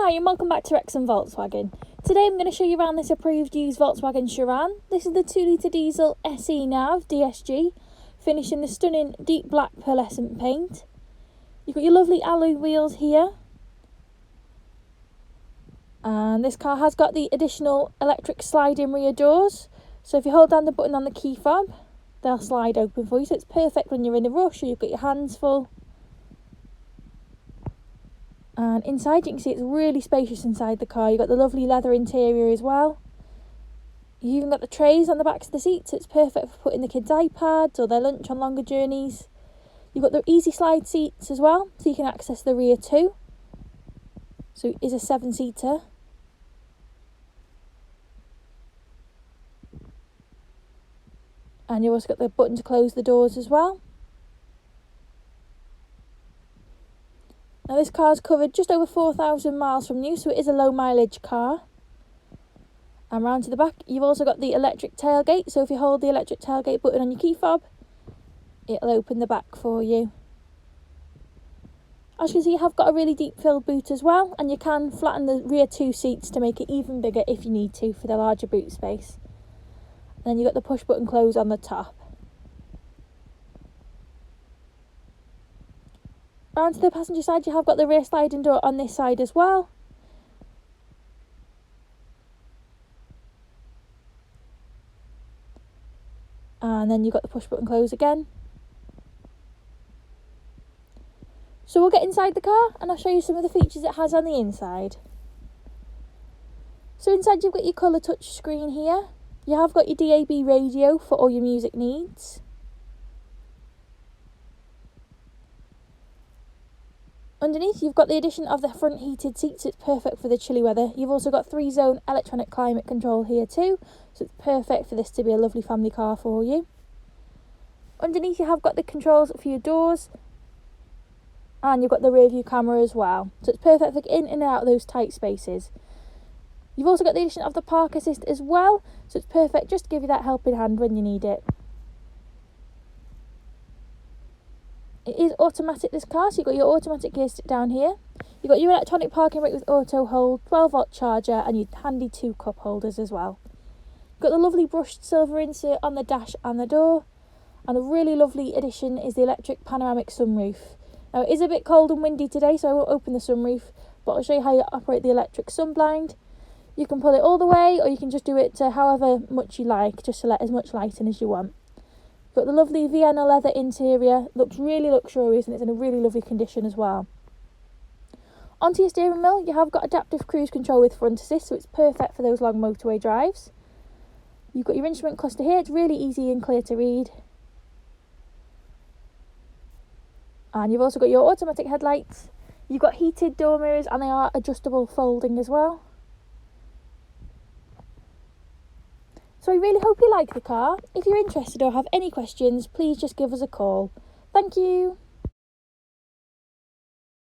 Hi and welcome back to Wrexham Volkswagen. Today I'm going to show you around this approved used Volkswagen Sharan. This is the 2 litre diesel SE nav DSG, finished in the stunning deep black pearlescent paint. You've got your lovely alloy wheels here. And this car has got the additional electric sliding rear doors. So if you hold down the button on the key fob, they'll slide open for you. So it's perfect when you're in a rush or you've got your hands full. And inside you can see it's really spacious inside the car. You've got the lovely leather interior as well. You've even got the trays on the backs of the seats, so it's perfect for putting the kids' iPads or their lunch on longer journeys. You've got the easy slide seats as well, so you can access the rear too. So it is a 7-seater. And you've also got the button to close the doors as well. Now this car's covered just over 4,000 miles from new, so it is a low mileage car. And round to the back, you've also got the electric tailgate, so if you hold the electric tailgate button on your key fob, it'll open the back for you. As you can see, you have got a really deep filled boot as well, and you can flatten the rear 2 seats to make it even bigger if you need to for the larger boot space. And then you've got the push button close on the top. Round to the passenger side, you have got the rear sliding door on this side as well. And then you've got the push button close again. So we'll get inside the car and I'll show you some of the features it has on the inside. So inside you've got your colour touch screen here. You have got your DAB radio for all your music needs. Underneath you've got the addition of the front heated seats, it's perfect for the chilly weather. You've also got 3-zone electronic climate control here too, so it's perfect for this to be a lovely family car for you. Underneath you have got the controls for your doors, and you've got the rear view camera as well, so it's perfect for getting in and out of those tight spaces. You've also got the addition of the park assist as well, so it's perfect just to give you that helping hand when you need it. It is automatic, this car, so you've got your automatic gear stick down here. You've got your electronic parking brake with auto hold, 12-volt charger, and your handy 2 cup holders as well. You've got the lovely brushed silver insert on the dash and the door, and a really lovely addition is the electric panoramic sunroof. Now it is a bit cold and windy today, so I won't open the sunroof, but I'll show you how you operate the electric sun blind. You can pull it all the way, or you can just do it to however much you like, just to let as much light in as you want. Got the lovely Vienna leather interior, looks really luxurious and it's in a really lovely condition as well. Onto your steering wheel, you have got adaptive cruise control with front assist, so it's perfect for those long motorway drives. You've got your instrument cluster here, it's really easy and clear to read. And you've also got your automatic headlights. You've got heated door mirrors and they are adjustable folding as well. So I really hope you like the car. If you're interested or have any questions, please just give us a call. Thank you.